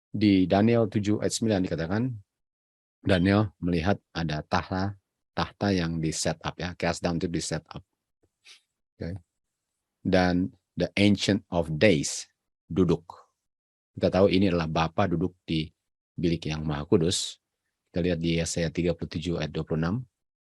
Di Daniel 7 ayat 9 dikatakan, Daniel melihat ada tahta yang di set up ya, cast down itu di set up. Okay. Dan the Ancient of Days duduk. Kita tahu ini adalah Bapa duduk di bilik yang Maha Kudus. Kita lihat di Yesaya 37 ayat 26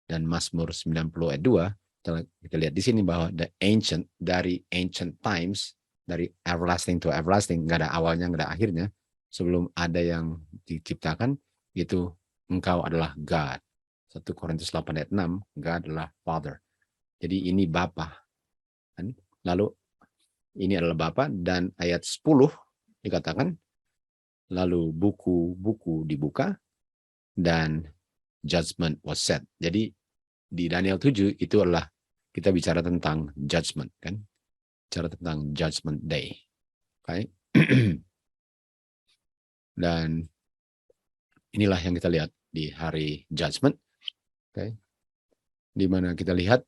dan Mazmur 90 ayat 2. Kita lihat di sini bahwa the ancient, dari ancient times, dari everlasting to everlasting, nggak ada awalnya, nggak ada akhirnya. Sebelum ada yang diciptakan, itu engkau adalah God. 1 Korintus 8 ayat 6, God adalah Father. Jadi ini Bapa. Lalu ini adalah Bapa, dan ayat 10 dikatakan, lalu buku-buku dibuka dan judgment was set. Jadi di Daniel 7 itu adalah kita bicara tentang judgment, kan? Bicara tentang judgment day. Okay? Dan inilah yang kita lihat di hari judgment. Okay? Di mana kita lihat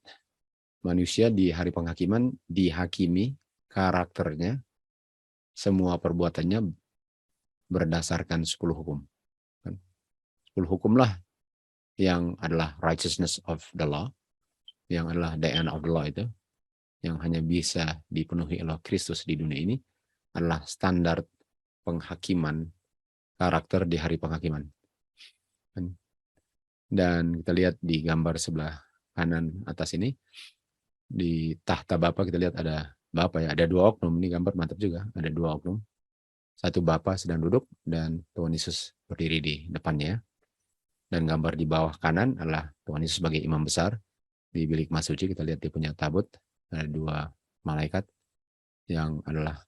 manusia di hari penghakiman dihakimi karakternya, semua perbuatannya berdasarkan 10 hukum. 10 hukumlah yang adalah righteousness of the law, yang adalah the end of the law itu, yang hanya bisa dipenuhi oleh Kristus di dunia ini, adalah standar penghakiman karakter di hari penghakiman. Dan kita lihat di gambar sebelah kanan atas ini, di tahta Bapa kita lihat ada Bapa ya, ada 2 oknum. Ini gambar mantap juga, ada 2 oknum. Satu Bapa sedang duduk dan Tuhan Yesus berdiri di depannya. Dan gambar di bawah kanan adalah Tuhan Yesus sebagai imam besar. Di bilik Maha Suci kita lihat dia punya tabut, ada 2 malaikat yang adalah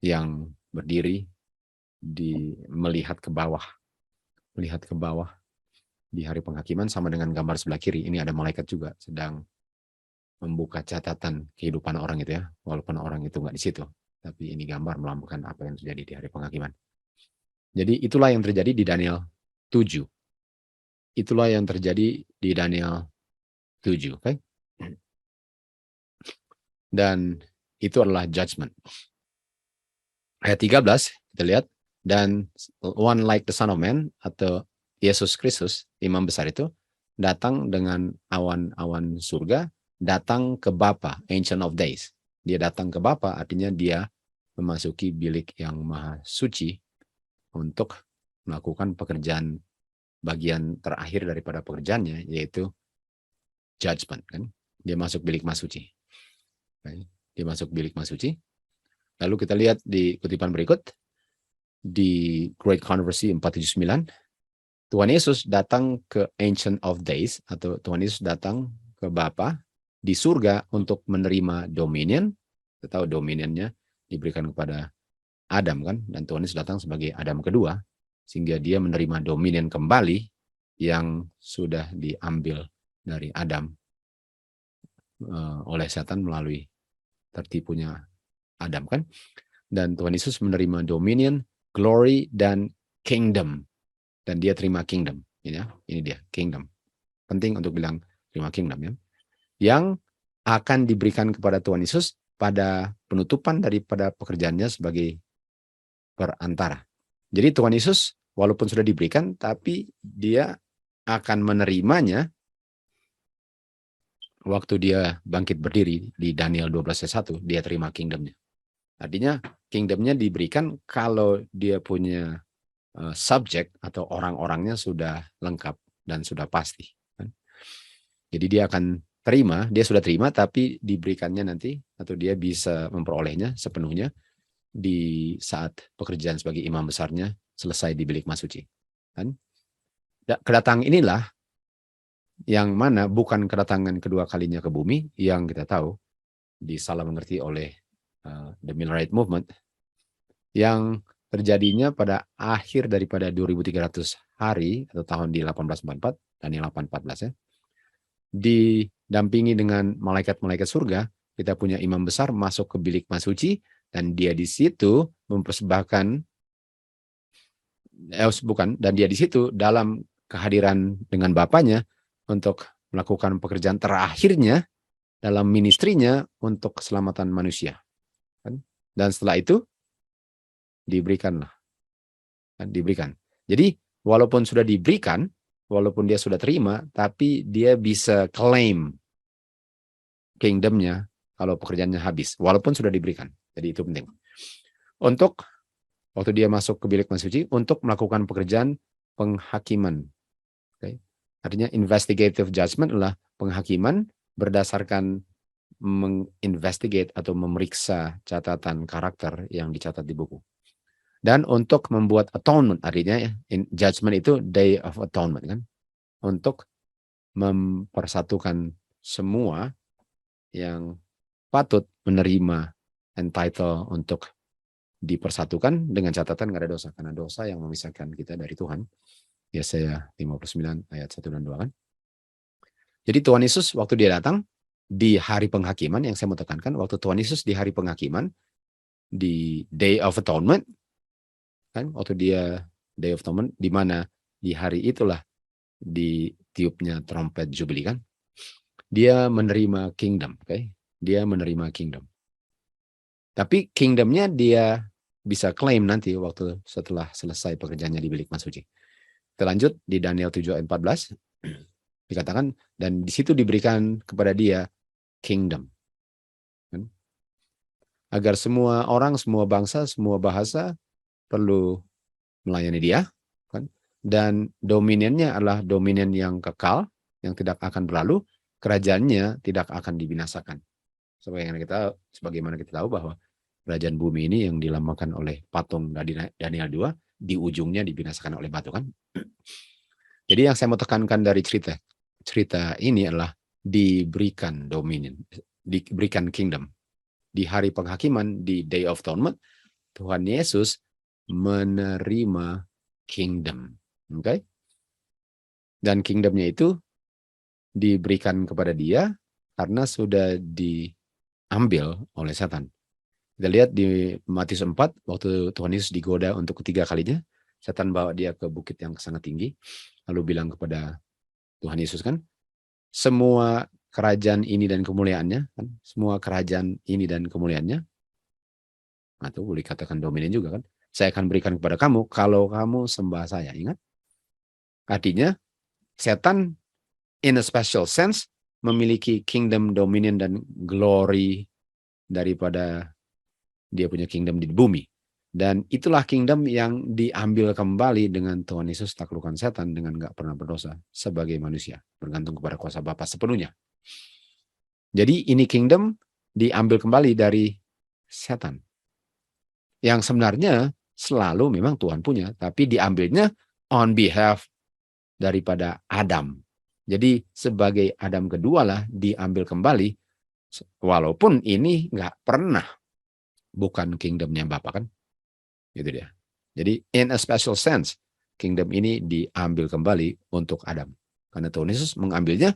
yang berdiri melihat ke bawah di hari penghakiman, sama dengan gambar sebelah kiri. Ini ada malaikat juga sedang membuka catatan kehidupan orang itu ya, walaupun orang itu nggak di situ, tapi ini gambar melambangkan apa yang terjadi di hari penghakiman. Jadi itulah yang terjadi di Daniel 7. Itulah yang terjadi di Daniel 7, okay? Dan itu adalah judgment. Ayat 13 kita lihat, dan one like the Son of Man atau Yesus Kristus, imam besar itu, datang dengan awan-awan surga, datang ke Bapa, Ancient of Days. Dia datang ke Bapa, artinya dia memasuki bilik yang Maha Suci untuk melakukan pekerjaan bagian terakhir daripada pekerjaannya, yaitu judgment, kan? Dia masuk bilik Maha Suci. Dia masuk bilik Maha Suci. Lalu kita lihat di kutipan berikut, di Great Controversy 479, Tuhan Yesus datang ke Ancient of Days, atau Tuhan Yesus datang ke Bapa di surga untuk menerima dominion. Kita tahu dominionnya diberikan kepada Adam, kan? Dan Tuhan Yesus datang sebagai Adam kedua, sehingga dia menerima dominion kembali yang sudah diambil dari Adam oleh setan melalui tertipunya Adam, kan? Dan Tuhan Yesus menerima dominion, glory, dan kingdom. Dan dia terima kingdom. Ini dia, kingdom. Penting untuk bilang terima kingdom, ya. Yang akan diberikan kepada Tuhan Yesus pada penutupan daripada pekerjaannya sebagai perantara. Jadi Tuhan Yesus walaupun sudah diberikan, tapi dia akan menerimanya waktu dia bangkit berdiri di Daniel 12 ayat 1, dia terima kingdomnya. Artinya kingdomnya diberikan kalau dia punya subjek atau orang-orangnya sudah lengkap dan sudah pasti. Jadi dia akan terima, dia sudah terima, tapi diberikannya nanti, atau dia bisa memperolehnya sepenuhnya di saat pekerjaan sebagai imam besarnya selesai di bilik Maha Suci. Kedatangan inilah yang mana bukan kedatangan kedua kalinya ke bumi, yang kita tahu disalah mengerti oleh the Millerite Movement, yang terjadinya pada akhir daripada 2300 hari atau tahun di 1844, Daniel 8:14 ya. Didampingi dengan malaikat-malaikat surga, kita punya imam besar masuk ke bilik Maha Suci, dan dia di situ mempersembahkan dan dia di situ dalam kehadiran dengan Bapaknya untuk melakukan pekerjaan terakhirnya dalam ministrinya untuk keselamatan manusia. Dan setelah itu diberikanlah diberikan. Jadi walaupun sudah diberikan, walaupun dia sudah terima, tapi dia bisa claim kingdomnya kalau pekerjaannya habis, walaupun sudah diberikan. Jadi itu penting. Untuk waktu dia masuk ke bilik maha suci, untuk melakukan pekerjaan penghakiman. Okay. Artinya investigative judgment adalah penghakiman berdasarkan menginvestigate atau memeriksa catatan karakter yang dicatat di buku. Dan untuk membuat atonement, artinya judgment itu day of atonement kan, untuk mempersatukan semua yang patut menerima entitle untuk dipersatukan dengan catatan nggak ada dosa, karena dosa yang memisahkan kita dari Tuhan. Yesaya 59 ayat 1 dan 2 kan. Jadi Tuhan Yesus waktu dia datang di hari penghakiman, yang saya mau tekankan, waktu Tuhan Yesus di hari penghakiman, di Day of Atonement, kan, waktu dia Day of Atonement, di mana di hari itulah ditiupnya trompet Jubili kan, dia menerima kingdom, okay? Dia menerima kingdom. Tapi kingdomnya dia bisa claim nanti waktu setelah selesai pekerjaannya di bilik maha suci. Kita lanjut di Daniel 7 ayat 14, dikatakan, dan di situ diberikan kepada dia kingdom. Agar semua orang, semua bangsa, semua bahasa perlu melayani dia. Dan dominionnya adalah dominion yang kekal, yang tidak akan berlalu, kerajaannya tidak akan dibinasakan. Sebagaimana kita tahu bahwa kerajaan bumi ini yang dilambangkan oleh patung Daniel 2, di ujungnya dibinasakan oleh batu kan. Jadi yang saya mau tekankan dari cerita ini adalah diberikan dominion, diberikan kingdom. Di hari penghakiman, di Day of Atonement, Tuhan Yesus menerima kingdom. Okay? Dan kingdomnya itu diberikan kepada dia karena sudah diambil oleh setan. Kita lihat di Matius 4, waktu Tuhan Yesus digoda untuk ketiga kalinya, setan bawa dia ke bukit yang sangat tinggi, lalu bilang kepada Tuhan Yesus kan, semua kerajaan ini dan kemuliaannya, kan? Semua kerajaan ini dan kemuliaannya, atau boleh katakan dominion juga kan, saya akan berikan kepada kamu kalau kamu sembah saya. Ingat? Artinya, setan in a special sense memiliki kingdom, dominion, dan glory daripada dia punya kingdom di bumi. Dan itulah kingdom yang diambil kembali dengan Tuhan Yesus taklukkan setan dengan gak pernah berdosa sebagai manusia, bergantung kepada kuasa Bapa sepenuhnya. Jadi ini kingdom diambil kembali dari setan, yang sebenarnya selalu memang Tuhan punya, tapi diambilnya on behalf daripada Adam. Jadi sebagai Adam kedua lah diambil kembali, walaupun ini nggak pernah bukan kingdomnya Bapa kan, gitu dia. Jadi in a special sense kingdom ini diambil kembali untuk Adam, karena Tuhan Yesus mengambilnya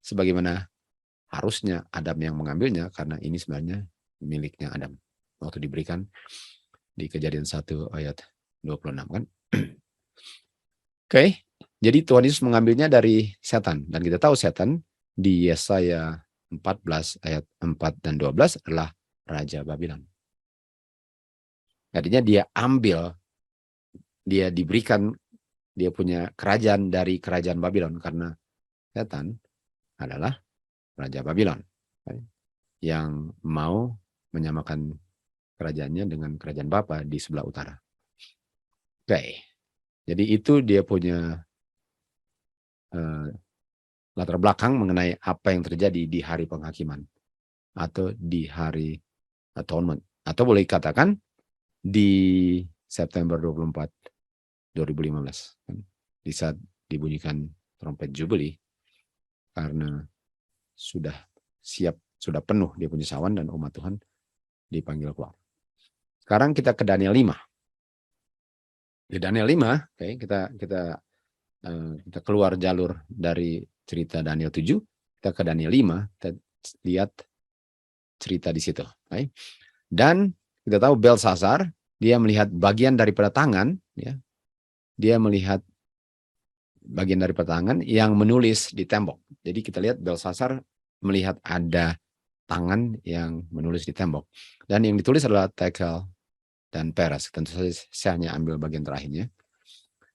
sebagaimana harusnya Adam yang mengambilnya, karena ini sebenarnya miliknya Adam waktu diberikan di Kejadian 1 ayat 26 kan. Oke. Jadi Tuhan Yesus mengambilnya dari setan, dan kita tahu setan di Yesaya 14 ayat 4 dan 12 adalah Raja Babylon. Artinya dia ambil, dia diberikan, dia punya kerajaan dari kerajaan Babylon, karena setan adalah Raja Babylon yang mau menyamakan kerajaannya dengan kerajaan Bapa di sebelah utara. Oke. Jadi itu dia punya latar belakang mengenai apa yang terjadi di hari penghakiman atau di hari atonement, atau boleh dikatakan di September 24 2015 kan, di saat dibunyikan trompet Jubili, karena sudah siap, sudah penuh dia punya sawan dan umat Tuhan dipanggil keluar. Sekarang kita ke Daniel 5. Di Daniel 5, okay, kita keluar jalur dari cerita Daniel 7, kita ke Daniel 5, kita lihat cerita di situ. Okay. Dan kita tahu Belshazzar, dia melihat bagian daripada tangan, ya, dia melihat bagian daripada tangan yang menulis di tembok. Jadi kita lihat Belshazzar melihat ada tangan yang menulis di tembok. Dan yang ditulis adalah Tekel dan Peres. Tentu saja saya hanya ambil bagian terakhirnya.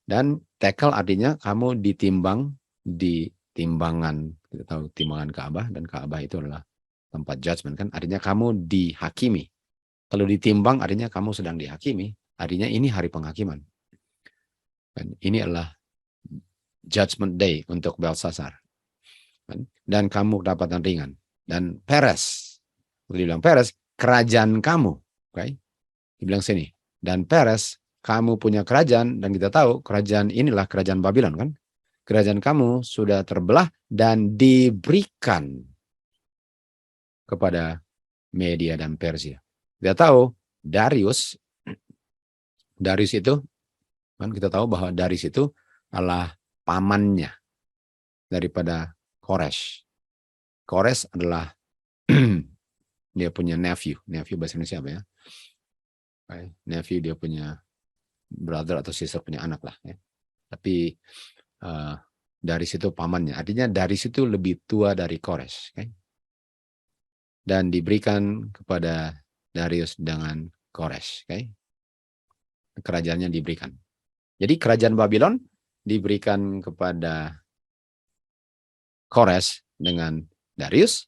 Dan tekel artinya kamu ditimbang di timbangan. Kita tahu timbangan Ka'bah, dan Ka'bah itu adalah tempat judgment kan. Artinya kamu dihakimi. Kalau ditimbang artinya kamu sedang dihakimi. Artinya ini hari penghakiman. Dan ini adalah judgment day untuk Belsasar. Dan kamu kedapatan ringan. Dan Peres. Dibilang Peres, kerajaan kamu. Okay? Dibilang sini. Dan Peres, kamu punya kerajaan, dan kita tahu kerajaan inilah kerajaan Babylon kan. Kerajaan kamu sudah terbelah dan diberikan kepada Media dan Persia. Kita tahu Darius itu kan, kita tahu bahwa Darius itu adalah pamannya daripada Koresh. Koresh adalah dia punya nephew bahasa Indonesia apa ya? Nephew, dia punya brother atau sister, punya anak lah ya. Tapi Darius itu pamannya. Artinya Darius itu lebih tua dari Koresh. Okay? Dan diberikan kepada Darius dengan Koresh. Okay? Kerajaannya diberikan. Jadi kerajaan Babylon diberikan kepada Koresh dengan Darius.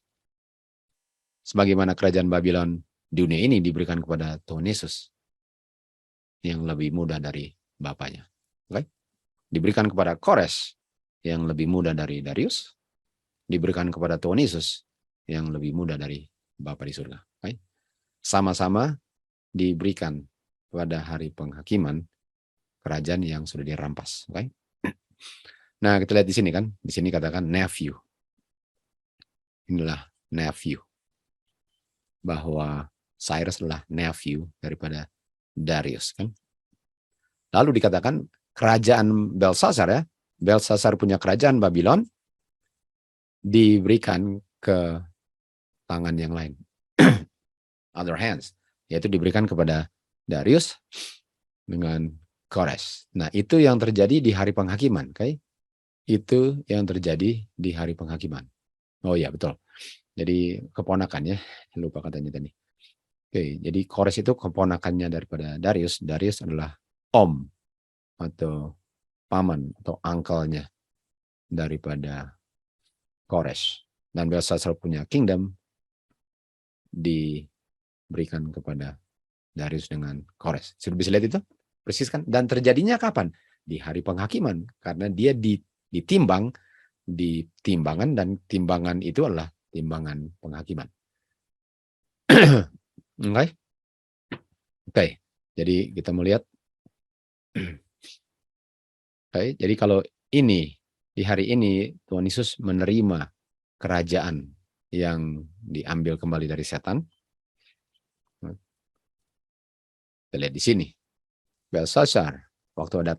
Sebagaimana kerajaan Babylon dunia ini diberikan kepada Tuhan Yesus yang lebih muda dari bapaknya. Okay? Diberikan kepada Koresh yang lebih muda dari Darius. Diberikan kepada Tuhan Yesus yang lebih muda dari Bapa di surga. Okay? Sama-sama diberikan pada hari penghakiman kerajaan yang sudah dirampas. Okay? Nah, kita lihat di sini kan. Di sini katakan nephew. Inilah nephew. Bahwa Cyrus adalah nephew daripada Darius kan. Lalu dikatakan kerajaan Belsasar ya. Belsasar punya kerajaan Babylon diberikan ke tangan yang lain. Other hands. Yaitu diberikan kepada Darius dengan Koresh. Nah, itu yang terjadi di hari penghakiman. Okay? Itu yang terjadi di hari penghakiman. Oh iya, betul. Jadi keponakannya, lupa katanya tadi. Oke, jadi Koresh itu keponakannya daripada Darius. Darius adalah om atau paman atau uncle-nya daripada Koresh. Dan Belsasar punya kingdom diberikan kepada Darius dengan Koresh. Sudah bisa lihat itu? Persis kan? Dan terjadinya kapan? Di hari penghakiman. Karena dia ditimbang di timbangan, dan timbangan itu adalah timbangan penghakiman. Oke. Okay. Jadi kita melihat. Okay. Jadi kalau ini di hari ini Tuhan Yesus menerima kerajaan yang diambil kembali dari setan. Kita lihat di sini. Belsasar, waktu ada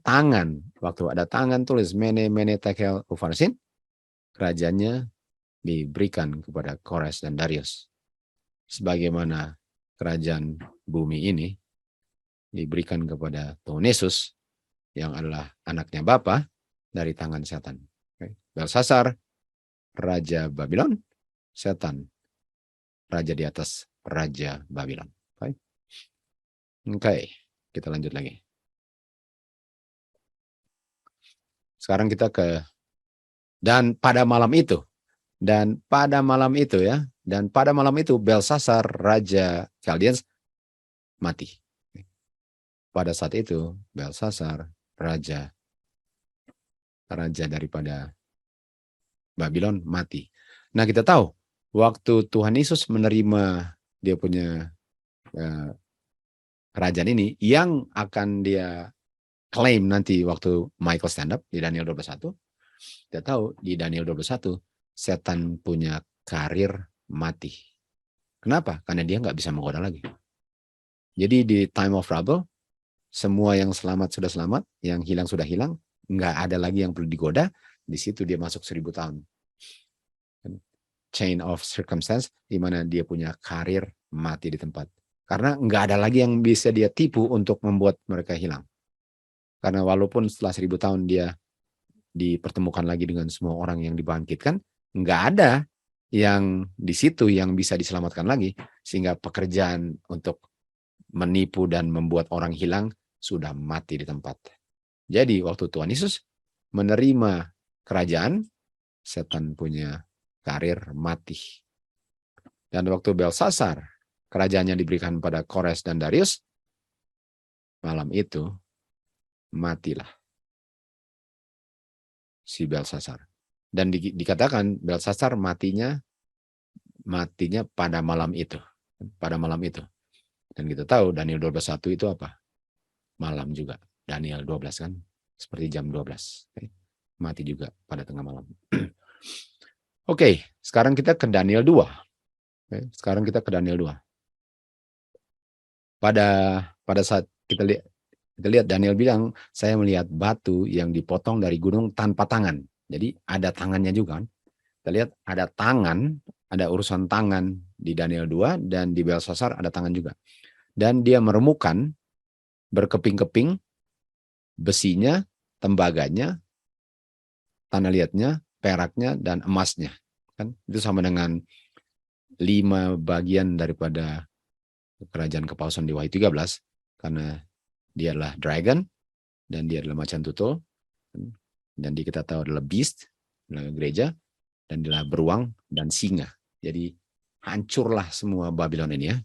tangan tulis mene tekel ufarsin, kerajaannya diberikan kepada Koresh dan Darius. Sebagaimana kerajaan bumi ini diberikan kepada Tuhan Yesus yang adalah anaknya Bapa dari tangan setan. Belsasar, raja Babylon, setan, raja di atas raja Babylon. Oke, kita lanjut lagi. Sekarang kita ke dan pada malam itu Belsasar raja Chaldeans mati. Pada saat itu Belsasar raja daripada Babylon mati. Nah, kita tahu waktu Tuhan Yesus menerima dia punya kerajaan ini, yang akan dia klaim nanti waktu Michael stand up di Daniel 12:1. Kita tahu di Daniel 12:1 setan punya karir mati. Kenapa? Karena dia nggak bisa menggoda lagi. Jadi di time of trouble, semua yang selamat sudah selamat, yang hilang sudah hilang, nggak ada lagi yang perlu digoda. Di situ dia masuk 1000 tahun. Chain of circumstance, di mana dia punya karir mati di tempat. Karena nggak ada lagi yang bisa dia tipu untuk membuat mereka hilang. Karena walaupun setelah 1000 tahun dia dipertemukan lagi dengan semua orang yang dibangkitkan, nggak ada yang di situ yang bisa diselamatkan lagi. Sehingga pekerjaan untuk menipu dan membuat orang hilang sudah mati di tempat. Jadi waktu Tuhan Yesus menerima kerajaan, setan punya karir mati. Dan waktu Belsasar, kerajaannya diberikan pada Kores dan Darius, malam itu matilah si Belsasar. Dan dikatakan Belsasar matinya pada malam itu. Pada malam itu. Dan kita tahu Daniel 12:1 itu apa? Malam juga. Daniel 12 kan? Seperti jam 12. Mati juga pada tengah malam. Oke, sekarang kita ke Daniel 2. Sekarang kita ke Daniel 2. Pada saat kita lihat Daniel bilang, saya melihat batu yang dipotong dari gunung tanpa tangan. Jadi ada tangannya juga kan. Kita lihat ada tangan, ada urusan tangan di Daniel 2 dan di Belsasar ada tangan juga. Dan dia meremukan berkeping-keping besinya, tembaganya, tanah liatnya, peraknya, dan emasnya. Kan? Itu sama dengan 5 bagian daripada kerajaan kepalsuan di Wahyu 13. Karena dia adalah dragon, dan dia adalah macan tutul, dan kita tahu adalah beast, adalah gereja, dan dia adalah beruang dan singa. Jadi hancurlah semua Babylon ini ya.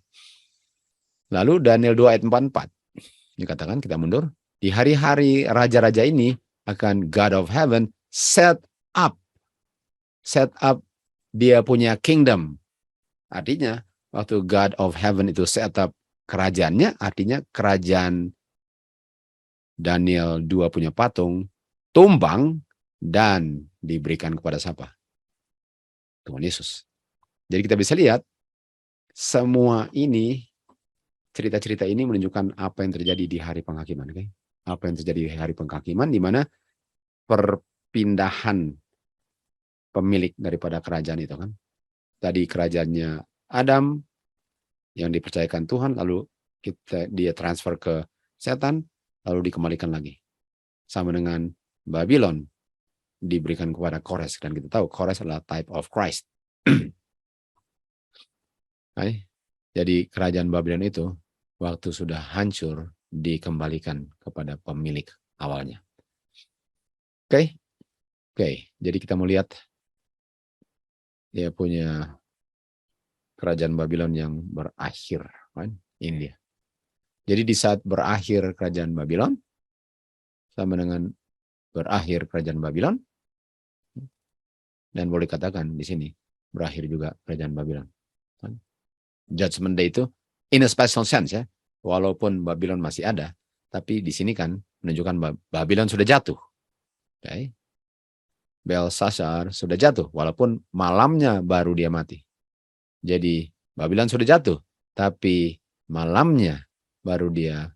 Lalu Daniel 2 ayat 44. Dikatakan, kita mundur. Di hari-hari raja-raja ini akan God of Heaven set up dia punya kingdom. Artinya waktu God of Heaven itu set up kerajaannya, artinya kerajaan Daniel 2 punya patung tumbang dan diberikan kepada siapa? Tuhan Yesus. Jadi kita bisa lihat semua ini, cerita-cerita ini menunjukkan apa yang terjadi di hari penghakiman. Okay? Apa yang terjadi di hari penghakiman, di mana perpindahan pemilik daripada kerajaan itu kan. Tadi kerajaannya Adam yang dipercayakan Tuhan, lalu dia transfer ke setan, lalu dikembalikan lagi. Sama dengan Babylon diberikan kepada Kores, dan kita tahu Kores adalah type of Christ. Jadi kerajaan Babylon itu waktu sudah hancur dikembalikan kepada pemilik awalnya. Oke. Jadi kita mau lihat dia punya kerajaan Babylon yang berakhir, kan? Ini dia. Jadi di saat berakhir kerajaan Babylon, sama dengan berakhir kerajaan Babylon, dan boleh katakan di sini berakhir juga kerajaan Babylon. Judgment Day itu in a special sense ya, walaupun Babylon masih ada, tapi di sini kan menunjukkan Babylon sudah jatuh. Okay. Belsasar sudah jatuh, walaupun malamnya baru dia mati. Jadi Babylon sudah jatuh, tapi malamnya baru dia,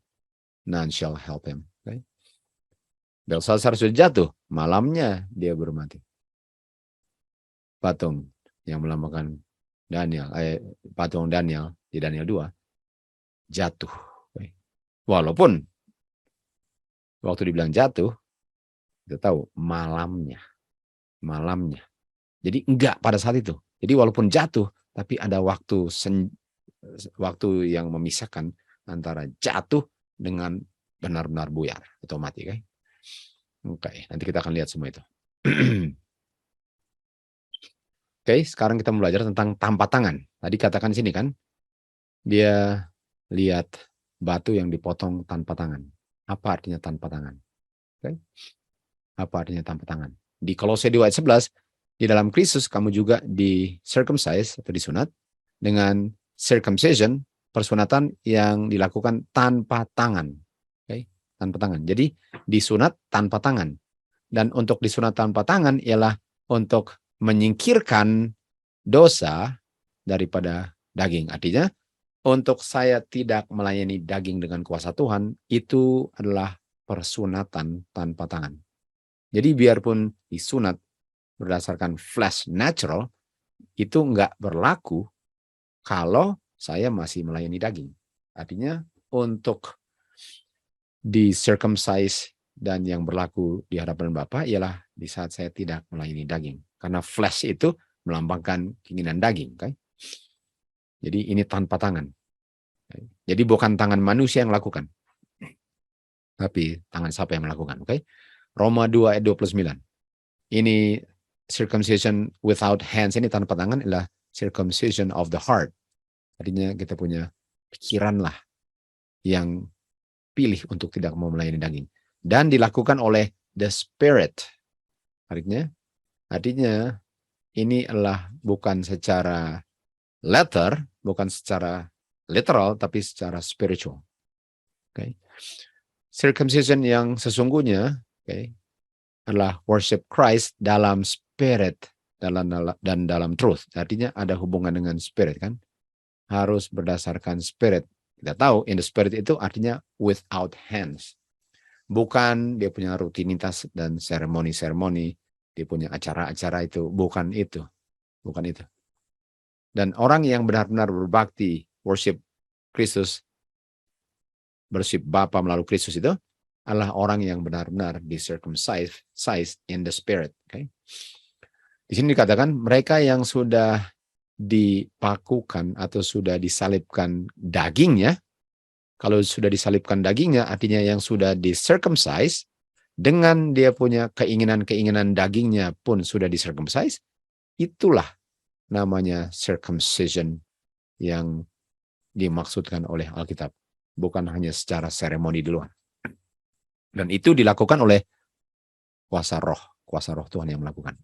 none shall help him. Okay. Belsasar sudah jatuh, malamnya dia baru mati. Patung yang melambangkan Daniel, patung Daniel di Daniel 2 jatuh. Okay. Walaupun waktu dibilang jatuh, kita tahu malamnya. Jadi enggak pada saat itu. Jadi walaupun jatuh, tapi ada waktu yang memisahkan antara jatuh dengan benar-benar buyar atau mati. Oke, nanti kita akan lihat semua itu. Oke, sekarang kita belajar tentang tanpa tangan. Tadi katakan di sini kan, dia lihat batu yang dipotong tanpa tangan. Apa artinya tanpa tangan? Oke. Apa artinya tanpa tangan? Di Kolose 2 ayat 11, di dalam Kristus kamu juga di circumcise atau disunat dengan circumcision, persunatan yang dilakukan tanpa tangan. Okay? Tanpa tangan. Jadi disunat tanpa tangan. Dan untuk disunat tanpa tangan ialah untuk menyingkirkan dosa daripada daging. Artinya untuk saya tidak melayani daging dengan kuasa Tuhan, itu adalah persunatan tanpa tangan. Jadi biarpun disunat berdasarkan flesh natural, itu nggak berlaku kalau saya masih melayani daging. Artinya untuk di circumcise dan yang berlaku di hadapan Bapa ialah di saat saya tidak melayani daging. Karena flesh itu melambangkan keinginan daging. Okay? Jadi ini tanpa tangan. Jadi bukan tangan manusia yang lakukan. Tapi tangan siapa yang melakukan? Oke. Roma 2 ayat 29. Ini circumcision without hands, ini tanpa tangan adalah circumcision of the heart. Artinya kita punya pikiran lah yang pilih untuk tidak mau melayani daging. Dan dilakukan oleh the spirit. Artinya ini adalah bukan secara letter, bukan secara literal, tapi secara spiritual. Okay. Circumcision yang sesungguhnya, adalah worship Christ dalam spirit dan dalam truth. Artinya ada hubungan dengan spirit, kan? Harus berdasarkan spirit. Kita tahu in the spirit itu artinya without hands. Bukan dia punya rutinitas dan seremoni-seremoni, dia punya acara-acara itu, bukan itu. Bukan itu. Dan orang yang benar-benar berbakti, worship Kristus, worship Bapa melalui Kristus itu adalah orang yang benar-benar di-circumcised in the spirit. Okay? Di sini dikatakan mereka yang sudah dipakukan atau sudah disalibkan dagingnya, kalau sudah disalibkan dagingnya artinya yang sudah di-circumcised, dengan dia punya keinginan-keinginan dagingnya pun sudah di-circumcised, itulah namanya circumcision yang dimaksudkan oleh Alkitab. Bukan hanya secara seremoni di luar. Dan itu dilakukan oleh kuasa roh Tuhan yang melakukan.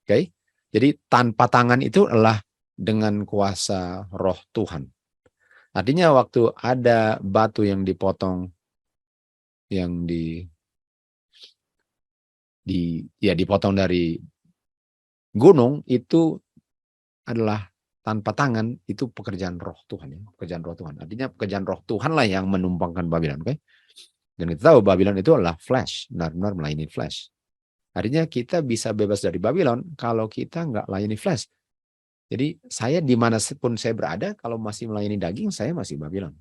Oke? Jadi tanpa tangan itu adalah dengan kuasa roh Tuhan. Artinya waktu ada batu yang dipotong, yang dipotong dari gunung, itu adalah tanpa tangan, itu pekerjaan roh Tuhan. Pekerjaan roh Tuhan. Artinya pekerjaan roh Tuhan lah yang menumpangkan Babylon. Oke? Dan kita tahu Babylon itu adalah flesh, benar-benar melayani flesh. Artinya kita bisa bebas dari Babylon kalau kita nggak layani flesh. Jadi saya dimanapun saya berada, kalau masih melayani daging, saya masih Babylon.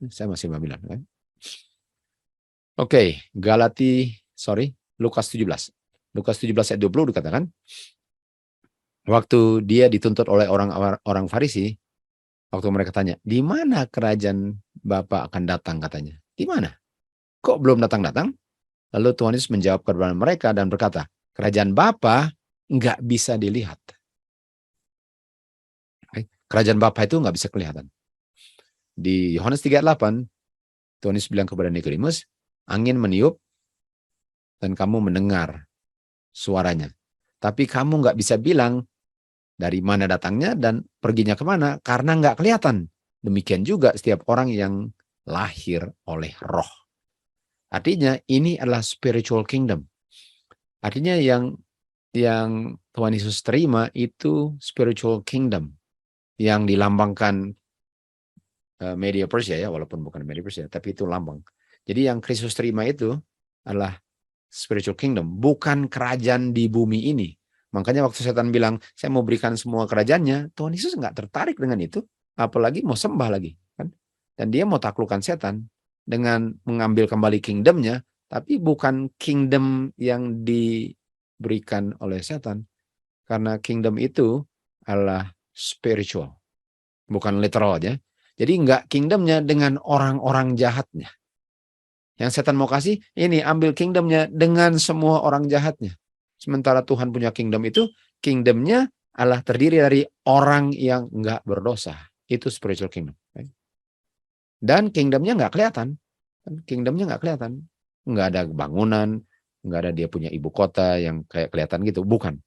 Saya masih Babylon. Kan? Oke, Lukas 17. Lukas 17 ayat 20 dikatakan, waktu dia dituntut oleh orang Farisi, waktu mereka tanya, di mana kerajaan Bapa akan datang katanya? Di mana? Kok belum datang-datang? Lalu Tuhan Yesus menjawab kepada mereka dan berkata, kerajaan Bapa nggak bisa dilihat. Kerajaan Bapa itu nggak bisa kelihatan. Di Yohanes 3:8, Tuhan Yesus bilang kepada Nikodemus, angin meniup dan kamu mendengar suaranya. Tapi kamu nggak bisa bilang dari mana datangnya dan perginya kemana karena nggak kelihatan. Demikian juga setiap orang yang lahir oleh roh. Artinya ini adalah spiritual kingdom. Artinya yang Tuhan Yesus terima itu spiritual kingdom yang dilambangkan media Persia, ya, walaupun bukan media Persia, tapi itu lambang. Jadi yang Kristus terima itu adalah spiritual kingdom, bukan kerajaan di bumi ini. Makanya waktu setan bilang, saya mau berikan semua kerajaannya, Tuhan Yesus nggak tertarik dengan itu, apalagi mau sembah lagi, kan? Dan dia mau taklukkan setan dengan mengambil kembali kingdomnya, tapi bukan kingdom yang diberikan oleh setan, karena kingdom itu adalah spiritual, bukan literal aja. Jadi enggak kingdomnya dengan orang-orang jahatnya. Yang setan mau kasih, ini ambil kingdomnya dengan semua orang jahatnya. Sementara Tuhan punya kingdom itu, kingdomnya adalah terdiri dari orang yang enggak berdosa. Itu spiritual kingdom. Dan kingdomnya enggak kelihatan. Kingdomnya enggak kelihatan. Enggak ada bangunan, enggak ada dia punya ibu kota yang kayak kelihatan gitu. Bukan.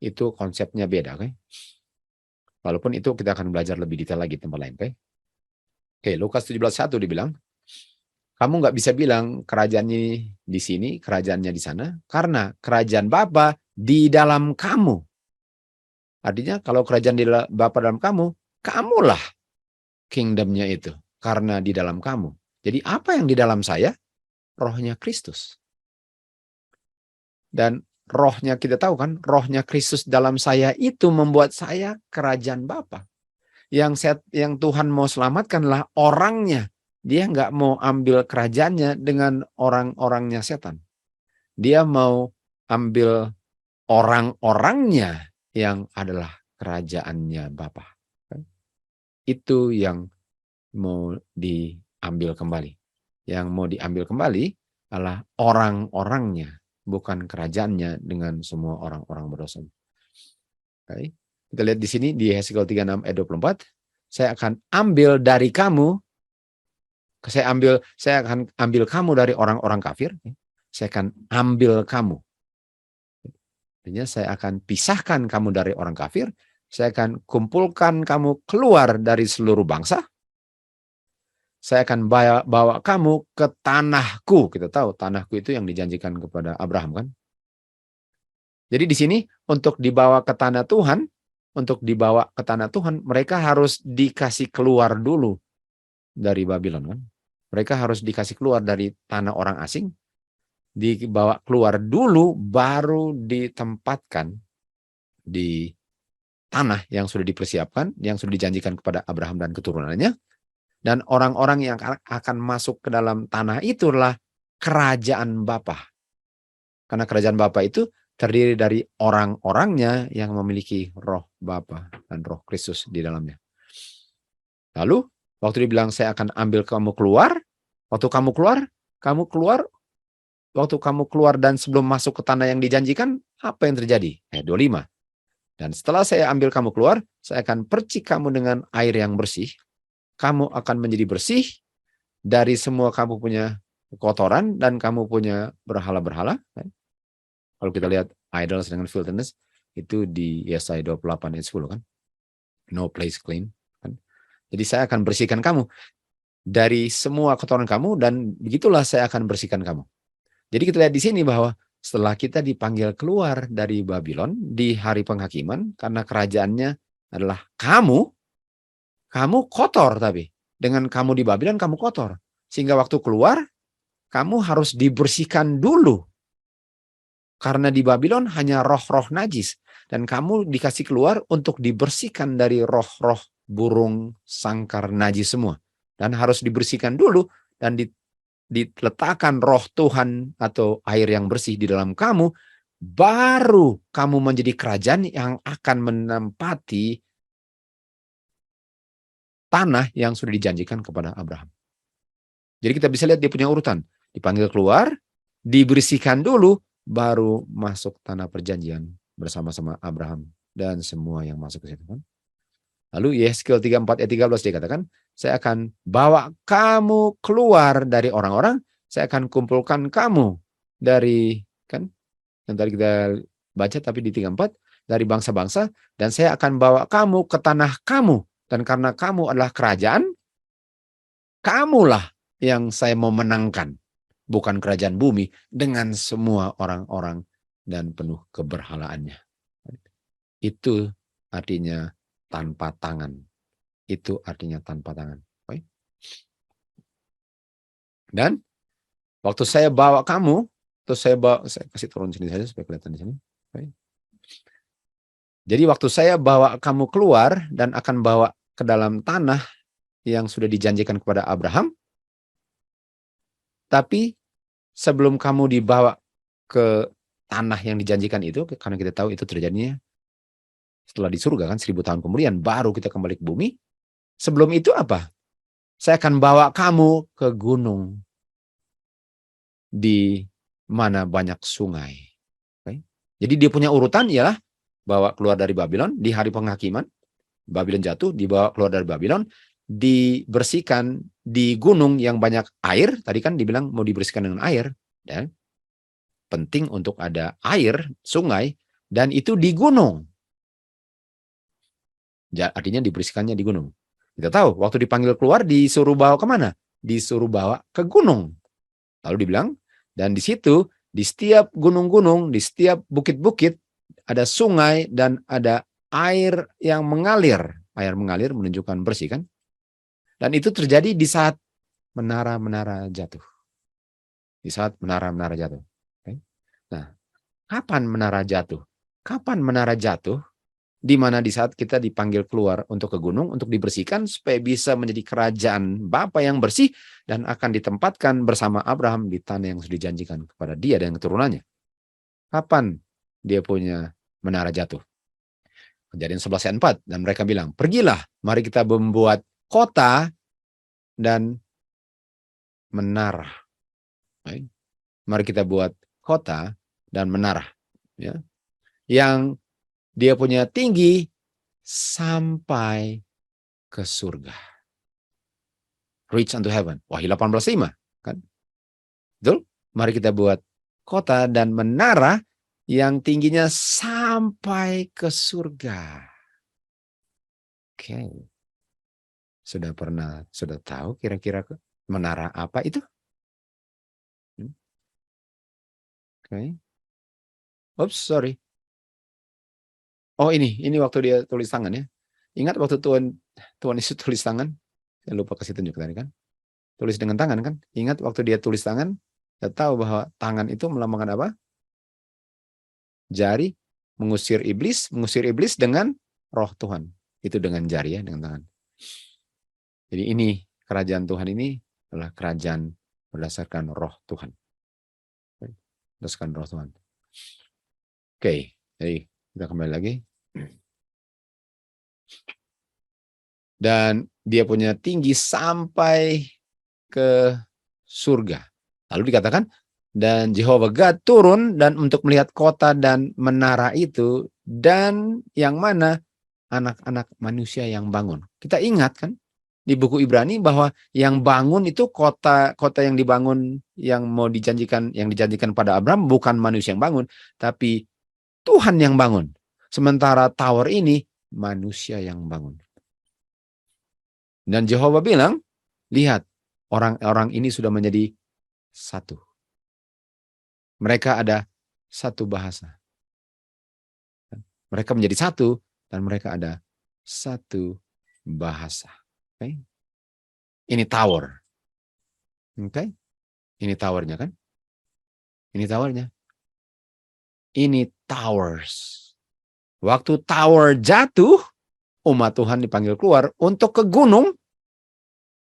Itu konsepnya beda. Okay? Walaupun itu kita akan belajar lebih detail lagi di tempat lain. Okay? Oke, Lukas 17:1 dibilang, kamu nggak bisa bilang kerajaannya di sini, kerajaannya di sana, karena kerajaan Bapa di dalam kamu. Artinya kalau kerajaan di Bapa dalam kamu, kamulah kingdomnya itu, karena di dalam kamu. Jadi apa yang di dalam saya? Rohnya Kristus. Dan rohnya kita tahu kan, rohnya Kristus dalam saya itu membuat saya kerajaan Bapa. Yang Tuhan mau selamatkanlah orangnya. Dia nggak mau ambil kerajaannya dengan orang-orangnya setan. Dia mau ambil orang-orangnya yang adalah kerajaannya Bapa. Itu yang mau diambil kembali. Yang mau diambil kembali adalah orang-orangnya, bukan kerajaannya dengan semua orang-orang berdosa. Okay. Kita lihat di sini di Hesekiel 36 ayat 24, saya akan ambil dari kamu, saya akan ambil kamu dari orang-orang kafir, saya akan ambil kamu. Artinya saya akan pisahkan kamu dari orang kafir, saya akan kumpulkan kamu keluar dari seluruh bangsa, saya akan bawa kamu ke tanahku. Kita tahu tanahku itu yang dijanjikan kepada Abraham kan. Jadi di sini untuk dibawa ke tanah Tuhan, mereka harus dikasih keluar dulu dari Babylon kan. Mereka harus dikasih keluar dari tanah orang asing, dibawa keluar dulu, baru ditempatkan di tanah yang sudah dipersiapkan, yang sudah dijanjikan kepada Abraham dan keturunannya. Dan orang-orang yang akan masuk ke dalam tanah itulah kerajaan Bapa. Karena kerajaan Bapa itu terdiri dari orang-orangnya yang memiliki roh Bapa dan roh Kristus di dalamnya. Lalu, waktu dibilang saya akan ambil kamu keluar, waktu kamu keluar dan sebelum masuk ke tanah yang dijanjikan, apa yang terjadi? Ayat 25. Dan setelah saya ambil kamu keluar, saya akan percik kamu dengan air yang bersih. Kamu akan menjadi bersih dari semua kamu punya kotoran dan kamu punya berhala-berhala. Kalau kita lihat idols dengan filthiness, itu di Yesaya 28 ayat 10 kan. No place clean. Kan? Jadi saya akan bersihkan kamu dari semua kotoran kamu dan begitulah saya akan bersihkan kamu. Jadi kita lihat di sini bahwa setelah kita dipanggil keluar dari Babylon di hari penghakiman, karena kerajaannya adalah kamu kotor tapi. Dengan kamu di Babylon, kamu kotor. Sehingga waktu keluar, kamu harus dibersihkan dulu. Karena di Babylon hanya roh-roh najis. Dan kamu dikasih keluar untuk dibersihkan dari roh-roh burung sangkar najis semua. Dan harus dibersihkan dulu dan diletakkan roh Tuhan atau air yang bersih di dalam kamu, baru kamu menjadi kerajaan yang akan menempati tanah yang sudah dijanjikan kepada Abraham. Jadi kita bisa lihat dia punya urutan. Dipanggil keluar, dibersihkan dulu, baru masuk tanah perjanjian bersama-sama Abraham dan semua yang masuk ke situ. Lalu Yeskiel 34 ayat 13 dia katakan, saya akan bawa kamu keluar dari orang-orang, saya akan kumpulkan kamu dari, kan, yang tadi kita baca tapi di 34, dari bangsa-bangsa, dan saya akan bawa kamu ke tanah kamu. Dan karena kamu adalah kerajaan, kamulah yang saya mau menangkan. Bukan kerajaan bumi dengan semua orang-orang dan penuh keberhalaannya. Itu artinya tanpa tangan. Itu artinya tanpa tangan. Dan waktu saya bawa kamu, terus saya kasih turun sini saja supaya kelihatan di sini. Jadi waktu saya bawa kamu keluar dan akan bawa ke dalam tanah yang sudah dijanjikan kepada Abraham, tapi sebelum kamu dibawa ke tanah yang dijanjikan itu, karena kita tahu itu terjadinya setelah di surga kan 1000 tahun kemudian baru kita kembali ke bumi. Sebelum itu apa? Saya akan bawa kamu ke gunung di mana banyak sungai. Jadi dia punya urutan ialah bawa keluar dari Babylon di hari penghakiman. Babylon jatuh, dibawa keluar dari Babylon, dibersihkan di gunung yang banyak air. Tadi kan dibilang mau dibersihkan dengan air. Dan penting untuk ada air, sungai, dan itu di gunung. Artinya dibersihkannya di gunung. Kita tahu, waktu dipanggil keluar, disuruh bawa kemana? Disuruh bawa ke gunung. Lalu dibilang, dan di situ, di setiap gunung-gunung, di setiap bukit-bukit, ada sungai dan ada air yang mengalir. Air mengalir menunjukkan bersih kan? Dan itu terjadi di saat menara-menara jatuh. Di saat menara-menara jatuh. Nah, kapan menara jatuh? Kapan menara jatuh? Di mana di saat kita dipanggil keluar untuk ke gunung, untuk dibersihkan, supaya bisa menjadi kerajaan Bapa yang bersih, dan akan ditempatkan bersama Abraham di tanah yang sudah dijanjikan kepada dia dan keturunannya. Kapan dia punya menara jatuh? Kejadian 11 ayat 4. Dan mereka bilang, pergilah, mari kita membuat kota dan menara. Baik. Mari kita buat kota dan menara, ya, yang dia punya tinggi sampai ke surga. Reach unto heaven. Wahyu 18:5, kan? Betul? Mari kita buat kota dan menara yang tingginya sampai ke surga. Oke. Sudah tahu kira-kira menara apa itu? Oke. Oops, sorry. Oh, ini waktu dia tulis tangan, ya. Ingat waktu Tuhan Yesus tulis tangan? Saya lupa kasih tunjuk tadi, kan. Tulis dengan tangan, kan. Ingat waktu dia tulis tangan, kita tahu bahwa tangan itu melambangkan apa? Jari mengusir iblis dengan roh Tuhan. Itu dengan jari, ya, dengan tangan. Jadi ini kerajaan Tuhan ini adalah kerajaan berdasarkan roh Tuhan. Berdasarkan roh Tuhan. Oke, jadi kita kembali lagi. Dan dia punya tinggi sampai ke surga. Lalu dikatakan, dan Jehovah God turun dan untuk melihat kota dan menara itu, dan yang mana anak-anak manusia yang bangun. Kita ingat, kan, di buku Ibrani bahwa yang bangun itu kota yang dibangun, yang dijanjikan pada Abraham bukan manusia yang bangun, tapi Tuhan yang bangun. Sementara tower ini manusia yang bangun. Dan Jehovah bilang, lihat, orang-orang ini sudah menjadi satu. Mereka ada satu bahasa. Mereka menjadi satu, dan mereka ada satu bahasa. Okay? Ini tower. Okay? Ini towernya, kan? Ini towernya. Ini towers. Waktu tower jatuh, umat Tuhan dipanggil keluar untuk ke gunung.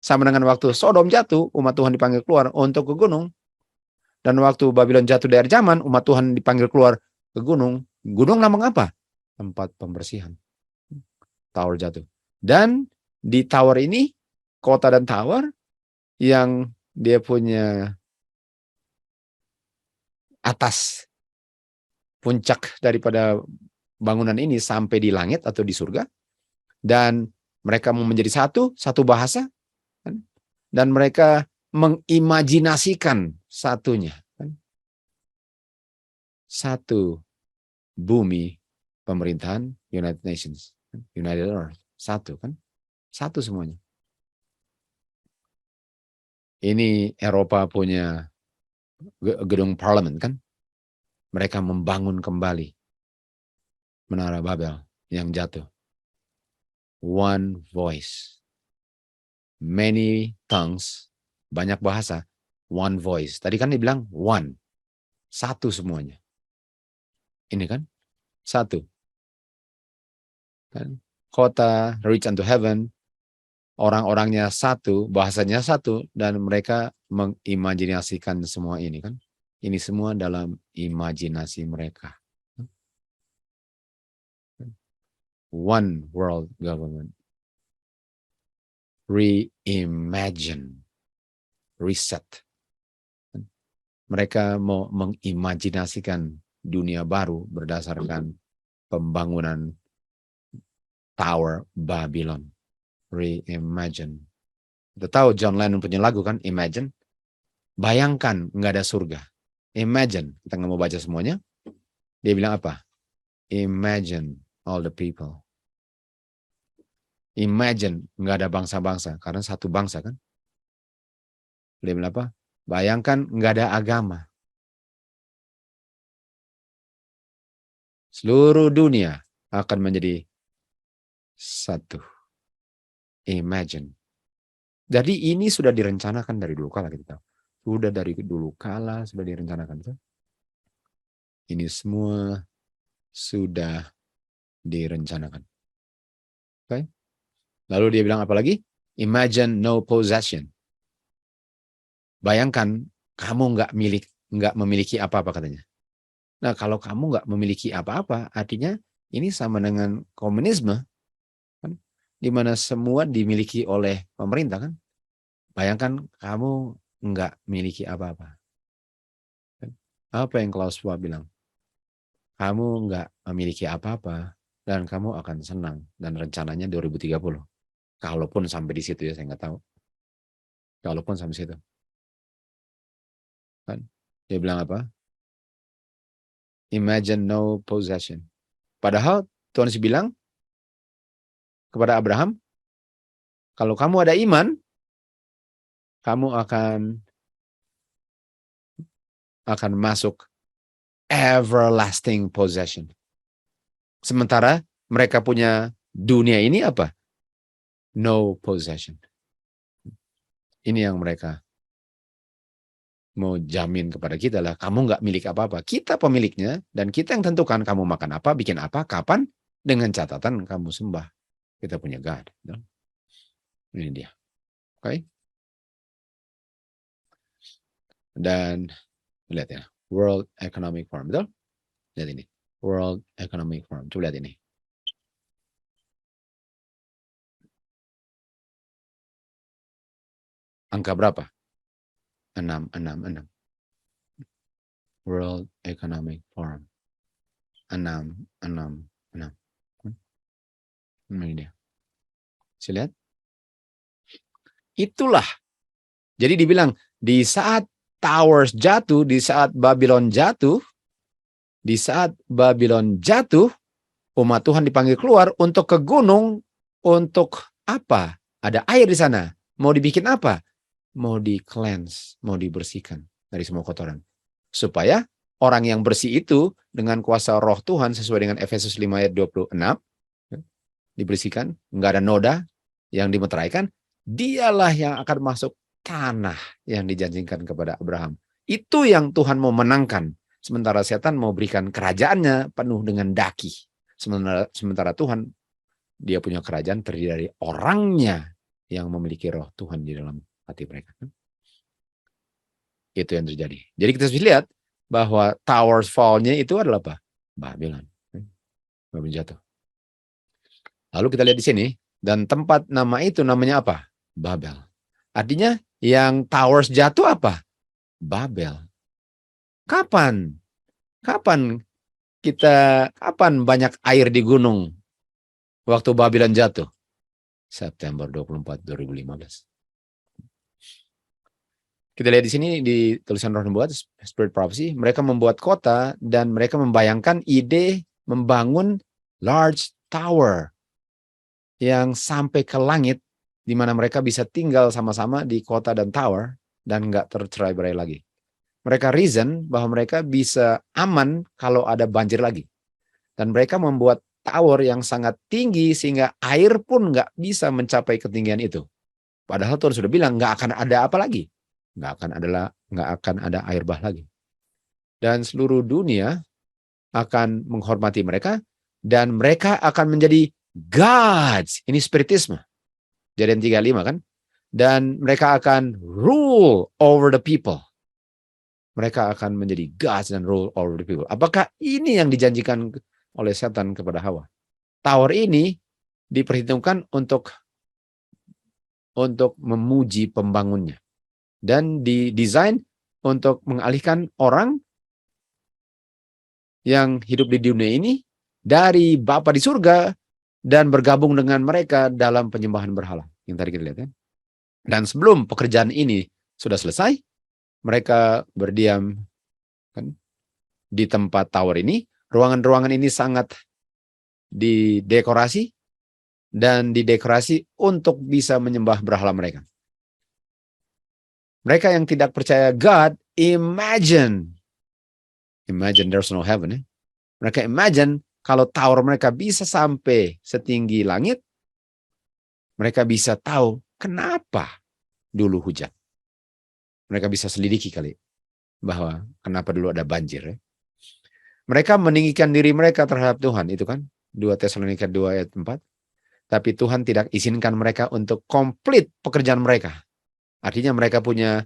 Sama dengan waktu Sodom jatuh, umat Tuhan dipanggil keluar untuk ke gunung. Dan waktu Babylon jatuh dari zaman, umat Tuhan dipanggil keluar ke gunung. Gunung lambang apa? Tempat pembersihan. Tower jatuh. Dan di tower ini, kota dan tower, yang dia punya atas puncak daripada bangunan ini sampai di langit atau di surga. Dan mereka mau menjadi satu bahasa. Dan mereka mengimajinasikan satunya. Satu bumi pemerintahan United Nations. United Earth. Satu, kan? Satu semuanya. Ini Eropa punya gedung parlemen, kan? Mereka membangun kembali Menara Babel yang jatuh. One voice. Many tongues. Banyak bahasa. One voice. Tadi kan dibilang one. Satu semuanya. Ini kan? Satu. Kan? Kota, reach unto heaven. Orang-orangnya satu, bahasanya satu, dan mereka mengimajinasikan semua ini, kan? Ini semua dalam imajinasi mereka. One world government. Reimagine. Reset. Mereka mau mengimajinasikan dunia baru berdasarkan pembangunan Tower Babylon. Reimagine. Kita tahu John Lennon punya lagu, kan? Imagine. Bayangkan nggak ada surga. Imagine. Kita nggak mau baca semuanya. Dia bilang apa? Imagine all the people. Imagine nggak ada bangsa-bangsa. Karena satu bangsa, kan? Dia bilang apa? Bayangkan nggak ada agama. Seluruh dunia akan menjadi satu. Imagine. Jadi ini sudah direncanakan dari dulu kala, kita tahu. Sudah dari dulu kala sudah direncanakan. Ini semua sudah direncanakan. Okay? Lalu dia bilang apa lagi? Imagine no possession. Bayangkan kamu nggak memiliki apa-apa, katanya. Nah, kalau kamu nggak memiliki apa-apa, artinya ini sama dengan komunisme, kan? Di mana semua dimiliki oleh pemerintah, kan? Bayangkan kamu nggak miliki apa-apa. Apa yang Klaus Schwab bilang? Kamu nggak memiliki apa-apa dan kamu akan senang, dan rencananya 2030. Kalaupun sampai di situ ya, saya nggak tahu. Kalaupun sampai situ. Kan? Dia bilang apa? Imagine no possession. Padahal Tuhan Yesus bilang kepada Abraham, kalau kamu ada iman, kamu akan masuk everlasting possession. Sementara mereka punya dunia ini apa? No possession. Ini yang mereka mau jamin kepada kita lah, kamu nggak milik apa-apa. Kita pemiliknya, dan kita yang tentukan kamu makan apa, bikin apa, kapan, dengan catatan kamu sembah. Kita punya God. Ini dia. Oke? Dan lihat ya, World Economic Forum, betul? Lihat ini, World Economic Forum. Coba lihat ini. Angka berapa? 666. World Economic Forum. 666. Ini dia. Saya lihat. Itulah. Jadi dibilang, di saat Towers jatuh, di saat Babylon jatuh, umat Tuhan dipanggil keluar untuk ke gunung, untuk apa? Ada air di sana. Mau dibikin apa? Mau di-cleanse, mau dibersihkan dari semua kotoran. Supaya orang yang bersih itu dengan kuasa roh Tuhan sesuai dengan Efesus 5 ayat 26, dibersihkan, nggak ada noda yang dimeteraikan, dialah yang akan masuk tanah yang dijanjikan kepada Abraham. Itu yang Tuhan mau menangkan. Sementara setan mau berikan kerajaannya penuh dengan daki. Sementara Tuhan, dia punya kerajaan terdiri dari orangnya yang memiliki roh Tuhan di dalam hati mereka. Itu yang terjadi. Jadi kita bisa lihat bahwa towers fall-nya itu adalah apa? Babylon. Babylon jatuh. Lalu kita lihat di sini, dan tempat nama itu namanya apa? Babel. Artinya yang towers jatuh apa? Babel. Kapan banyak air di gunung waktu Babylon jatuh? September 24, 2015. Kita lihat di sini di tulisan Roh Nubuat, Spirit Prophecy, mereka membuat kota dan mereka membayangkan ide membangun large tower yang sampai ke langit, di mana mereka bisa tinggal sama-sama di kota dan tower dan nggak tercerai-berai lagi. Mereka reason bahwa mereka bisa aman kalau ada banjir lagi. Dan mereka membuat tower yang sangat tinggi sehingga air pun nggak bisa mencapai ketinggian itu. Padahal Tuhan sudah bilang nggak akan ada apa lagi. Nggak akan ada air bah lagi. Dan seluruh dunia akan menghormati mereka dan mereka akan menjadi gods. Ini spiritisme. Kejadian 35 kan? Dan mereka akan rule over the people. Mereka akan menjadi gods dan rule over the people. Apakah ini yang dijanjikan oleh setan kepada Hawa? Tower ini diperhitungkan untuk memuji pembangunnya. Dan didesain untuk mengalihkan orang yang hidup di dunia ini dari Bapa di surga dan bergabung dengan mereka dalam penyembahan berhala. Yang tadi kita lihat kan. Dan sebelum pekerjaan ini sudah selesai, mereka berdiam kan, di tempat tower ini. Ruangan-ruangan ini sangat didekorasi dan didekorasi untuk bisa menyembah berhala mereka. Mereka yang tidak percaya God, imagine there's no heaven. Ya. Mereka imagine kalau tower mereka bisa sampai setinggi langit, mereka bisa tahu kenapa dulu hujan. Mereka bisa selidiki kali bahwa kenapa dulu ada banjir. Ya. Mereka meninggikan diri mereka terhadap Tuhan, itu kan 2 Tesalonika 2 ayat 4. Tapi Tuhan tidak izinkan mereka untuk komplit pekerjaan mereka. Artinya mereka punya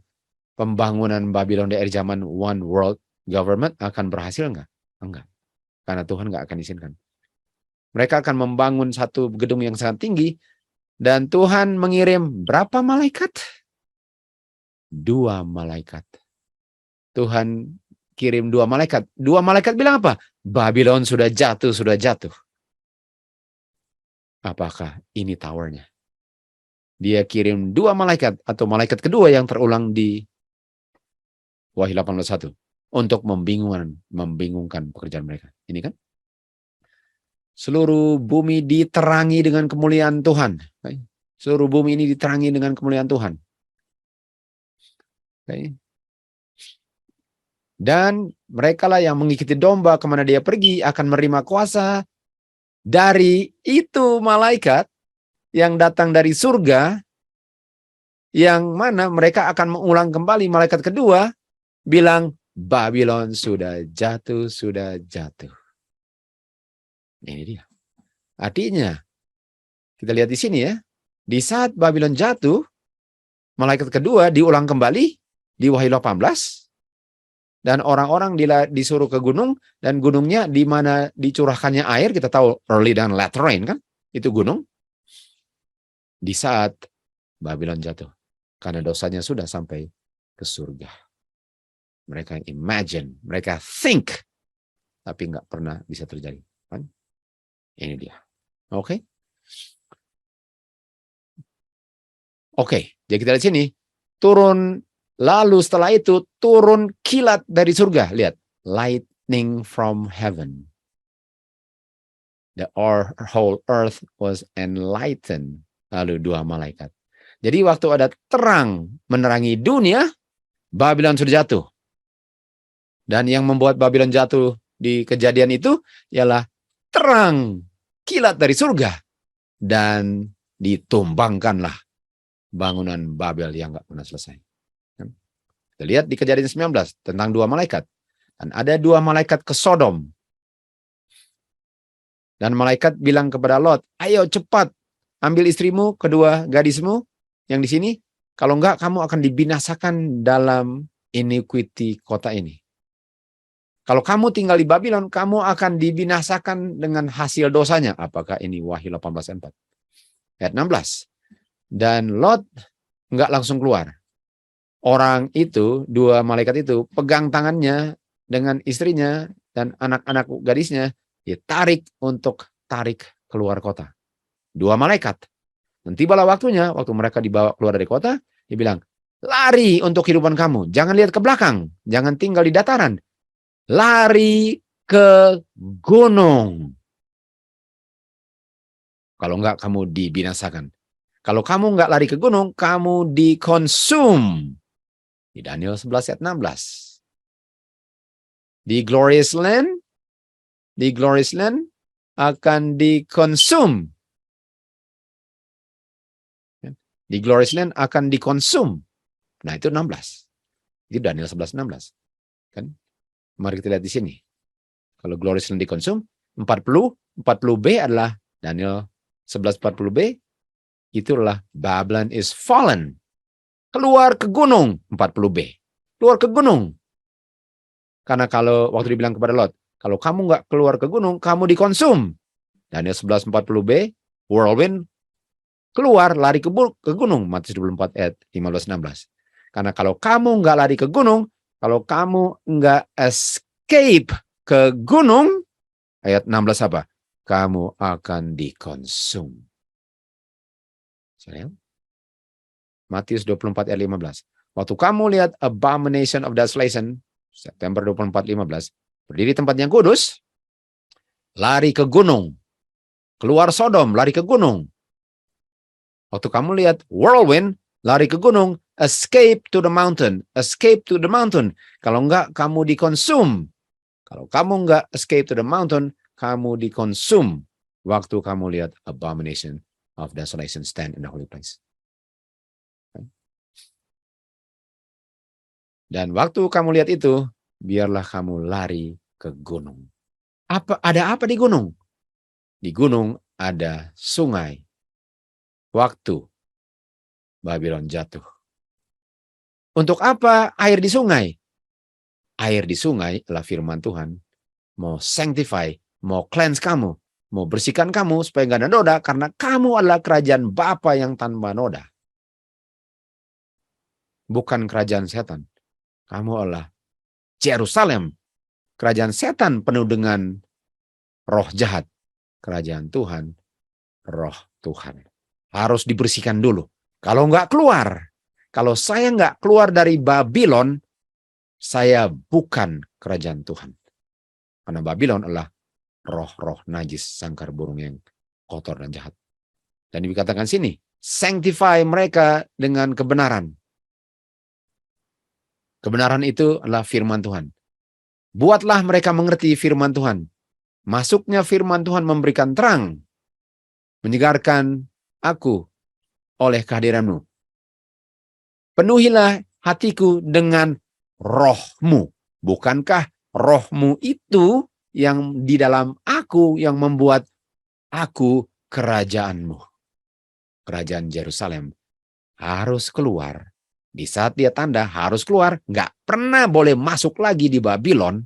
pembangunan Babylon di zaman One World Government akan berhasil enggak? Enggak. Karena Tuhan enggak akan izinkan. Mereka akan membangun satu gedung yang sangat tinggi dan Tuhan mengirim berapa malaikat? 2 malaikat. Tuhan kirim 2 malaikat. 2 malaikat bilang apa? Babylon sudah jatuh, sudah jatuh. Apakah ini towernya? Dia kirim 2 malaikat atau malaikat kedua yang terulang di Wahyu 18:1 untuk membingungkan pekerjaan mereka. Ini kan? Seluruh bumi diterangi dengan kemuliaan Tuhan. Seluruh bumi ini diterangi dengan kemuliaan Tuhan. Dan merekalah yang mengikuti domba kemana dia pergi akan menerima kuasa dari itu malaikat yang datang dari surga, yang mana mereka akan mengulang kembali malaikat kedua bilang Babylon sudah jatuh, sudah jatuh. Ini dia. Artinya kita lihat di sini ya, di saat Babylon jatuh, malaikat kedua diulang kembali di Wahyu 18. Dan orang-orang disuruh ke gunung, dan gunungnya di mana dicurahkannya air, kita tahu early dan late rain kan, itu gunung. Di saat Babylon jatuh, karena dosanya sudah sampai ke surga. Mereka imagine, mereka think, tapi nggak pernah bisa terjadi. Kan? Ini dia. Oke. Oke, jadi kita lihat sini, turun. Lalu setelah itu turun kilat dari surga. Lihat. Lightning from heaven. The whole earth was enlightened. Lalu 2 malaikat. Jadi waktu ada terang menerangi dunia, Babylon sudah jatuh. Dan yang membuat Babylon jatuh di kejadian itu ialah terang kilat dari surga. Dan ditumbangkanlah bangunan Babel yang nggak pernah selesai. Kita lihat di Kejadian 19 tentang 2 malaikat. Dan ada 2 malaikat ke Sodom. Dan malaikat bilang kepada Lot, ayo cepat ambil istrimu, kedua gadismu yang di sini. Kalau enggak kamu akan dibinasakan dalam iniquity kota ini. Kalau kamu tinggal di Babylon, kamu akan dibinasakan dengan hasil dosanya. Apakah ini Wahyu 18:4? Ayat 16. Dan Lot enggak langsung keluar. Orang itu, 2 malaikat itu, pegang tangannya dengan istrinya dan anak-anak gadisnya, ditarik untuk tarik keluar kota. 2 malaikat. Dan tibalah waktunya, waktu mereka dibawa keluar dari kota, dia bilang, lari untuk kehidupan kamu. Jangan lihat ke belakang. Jangan tinggal di dataran. Lari ke gunung. Kalau enggak, kamu dibinasakan. Kalau kamu enggak lari ke gunung, kamu dikonsum. Di Daniel 11 ayat 16. Di glorious land akan dikonsum. Di glorious land akan dikonsum. Nah, itu 16. Itu Daniel 11:16. Kan? Mari kita lihat di sini. Kalau glorious land dikonsum, 40B adalah Daniel 11:40B, itulah Babylon is fallen. Keluar ke gunung, 40B. Keluar ke gunung. Karena kalau waktu dibilang kepada Lot, kalau kamu nggak keluar ke gunung, kamu dikonsum. Daniel 11:40B, whirlwind, keluar, lari ke gunung. Matius 24 ayat 15-16. Karena kalau kamu nggak lari ke gunung, kalau kamu nggak escape ke gunung, ayat 16 apa? Kamu akan dikonsum. Sayang. Matius 24 ayat 15. Waktu kamu lihat abomination of desolation, September 24:15, berdiri tempat yang kudus, lari ke gunung. Keluar Sodom, lari ke gunung. Waktu kamu lihat whirlwind, lari ke gunung, escape to the mountain, escape to the mountain. Kalau enggak, kamu dikonsum. Kalau kamu enggak escape to the mountain, kamu dikonsum. Waktu kamu lihat abomination of desolation stand in the holy place. Dan waktu kamu lihat itu, biarlah kamu lari ke gunung. Ada apa di gunung? Di gunung ada sungai. Waktu Babylon jatuh. Untuk apa air di sungai? Air di sungai adalah firman Tuhan. Mau sanctify, mau cleanse kamu, mau bersihkan kamu supaya nggak ada noda, karena kamu adalah kerajaan Bapa yang tanpa noda. bukan kerajaan setan. Kamu adalah Yerusalem. Kerajaan setan penuh dengan roh jahat. Kerajaan Tuhan, roh Tuhan. Harus dibersihkan dulu. Kalau nggak keluar, kalau saya nggak keluar dari Babylon, saya bukan kerajaan Tuhan. Karena Babylon adalah roh-roh najis, sangkar burung yang kotor dan jahat. Dan dikatakan sini, sanctify mereka dengan kebenaran. Kebenaran itu adalah firman Tuhan. Buatlah mereka mengerti firman Tuhan. Masuknya firman Tuhan memberikan terang, menyegarkan aku oleh kehadiranmu. Penuhilah hatiku dengan rohmu. Bukankah rohmu itu yang di dalam aku yang membuat aku kerajaanmu? Kerajaan Yerusalem harus keluar. Di saat dia tanda harus keluar, nggak pernah boleh masuk lagi di Babylon,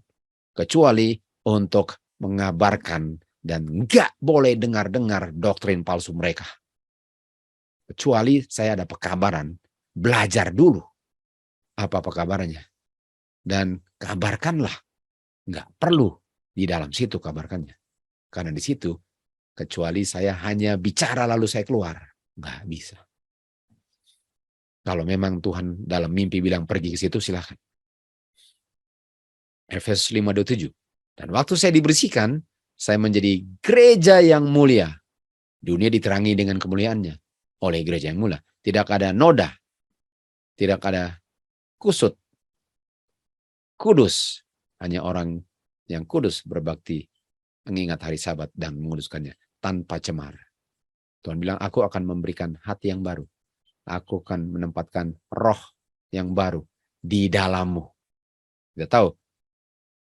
kecuali untuk mengabarkan dan nggak boleh dengar-dengar doktrin palsu mereka. Kecuali saya ada pekabaran, belajar dulu apa pekabarannya. Dan kabarkanlah, nggak perlu di dalam situ kabarkannya. Karena di situ, kecuali saya hanya bicara lalu saya keluar, nggak bisa. Kalau memang Tuhan dalam mimpi bilang pergi ke situ, silahkan. Efesus 5:27. Dan waktu saya dibersihkan, saya menjadi gereja yang mulia. Dunia diterangi dengan kemuliaannya oleh gereja yang mulia. Tidak ada noda, tidak ada kusut, kudus. Hanya orang yang kudus berbakti, mengingat hari Sabat dan menguduskannya tanpa cemar. Tuhan bilang, aku akan memberikan hati yang baru. Aku akan menempatkan roh yang baru di dalammu. Kita tahu,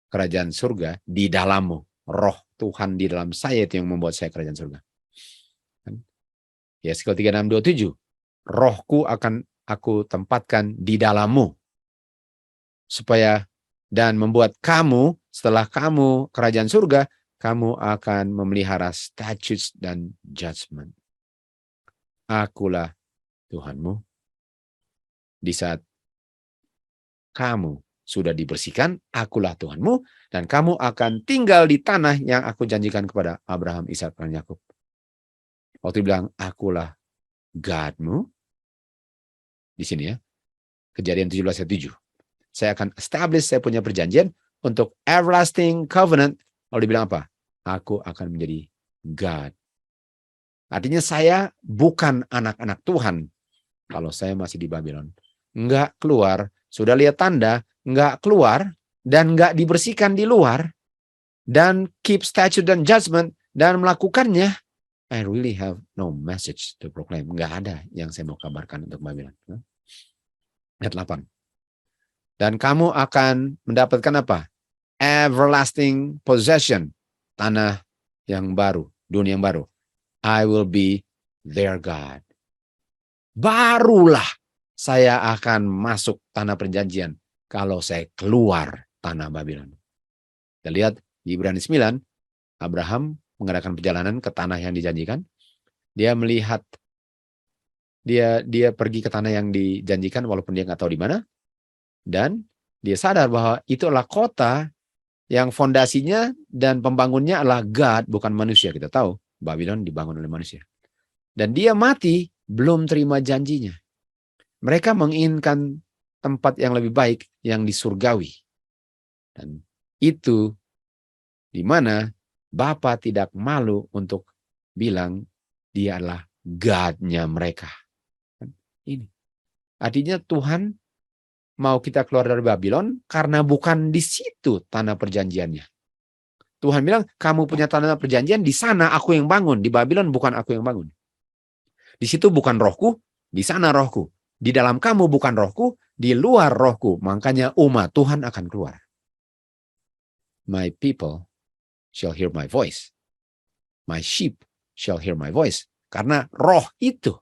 kerajaan surga di dalammu. Roh Tuhan di dalam saya itu yang membuat saya kerajaan surga. Yeskiel 36:27. Rohku akan aku tempatkan di dalammu. Supaya dan membuat kamu, setelah kamu kerajaan surga, kamu akan memelihara statutes dan judgment. Akulah Tuhanmu. Di saat kamu sudah dibersihkan, akulah Tuhanmu, dan kamu akan tinggal di tanah yang aku janjikan kepada Abraham, Ishak, dan Yakub. Waktu bilang, akulah Godmu, di sini ya, Kejadian 17:7. Saya akan establish, saya punya perjanjian untuk everlasting covenant. Lalu dibilang apa? Aku akan menjadi God. Artinya saya bukan anak-anak Tuhan kalau saya masih di Babylon. Enggak keluar, sudah lihat tanda, enggak keluar, dan enggak dibersihkan di luar, dan keep statute dan judgment, dan melakukannya, I really have no message to proclaim. Enggak ada yang saya mau kabarkan untuk Babylon. Ayat 8. Dan kamu akan mendapatkan apa? Everlasting possession. Tanah yang baru, dunia yang baru. I will be their God. Barulah saya akan masuk tanah perjanjian kalau saya keluar tanah Babylon. Kita lihat di Ibrani 9, Abraham mengadakan perjalanan ke tanah yang dijanjikan. Dia melihat, dia pergi ke tanah yang dijanjikan walaupun dia nggak tahu di mana. Dan dia sadar bahwa itu adalah kota yang fondasinya dan pembangunnya adalah God, bukan manusia. Kita tahu Babylon dibangun oleh manusia. Dan dia mati belum terima janjinya. Mereka menginginkan tempat yang lebih baik, yang di surgawi. Dan itu di mana Bapa tidak malu untuk bilang dia adalah God-nya mereka. Ini. Artinya Tuhan mau kita keluar dari Babylon karena bukan di situ tanah perjanjiannya. Tuhan bilang, kamu punya tanah perjanjian, di sana aku yang bangun. Di Babylon bukan aku yang bangun. Di situ bukan rohku, di sana rohku. Di dalam kamu bukan rohku, di luar rohku. Makanya umat Tuhan akan keluar. My people shall hear my voice. My sheep shall hear my voice. Karena roh itu.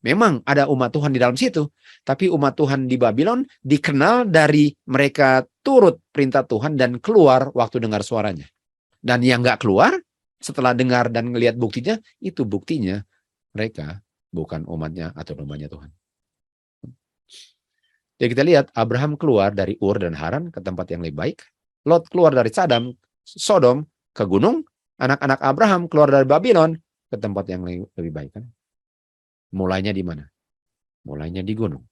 Memang ada umat Tuhan di dalam situ. Tapi umat Tuhan di Babylon dikenal dari mereka turut perintah Tuhan dan keluar waktu dengar suaranya. Dan yang nggak keluar, setelah dengar dan ngelihat buktinya, itu buktinya mereka bukan umatnya atau dombanya Tuhan. Jadi kita lihat Abraham keluar dari Ur dan Haran ke tempat yang lebih baik. Lot keluar dari Sodom ke gunung. Anak-anak Abraham keluar dari Babylon ke tempat yang lebih baik. Kan? Mulainya di mana? Mulainya di gunung.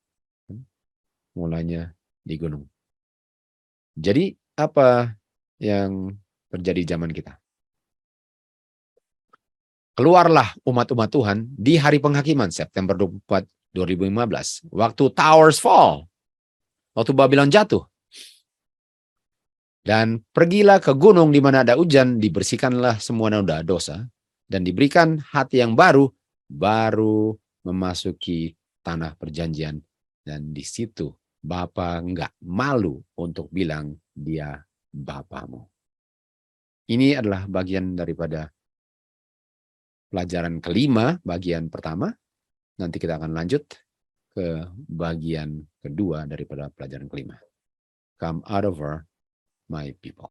Mulainya di gunung. Jadi apa yang terjadi zaman kita? Keluarlah umat-umat Tuhan di hari penghakiman September 24, 2015. Waktu towers fall. Waktu Babylon jatuh. Dan pergilah ke gunung di mana ada hujan, dibersihkanlah semua noda dosa, dan diberikan hati yang baru memasuki tanah perjanjian. Dan di situ Bapa enggak malu untuk bilang dia Bapamu. Ini adalah bagian daripada pelajaran kelima, bagian pertama. Nanti kita akan lanjut ke bagian kedua daripada pelajaran kelima. Come out of her, my people.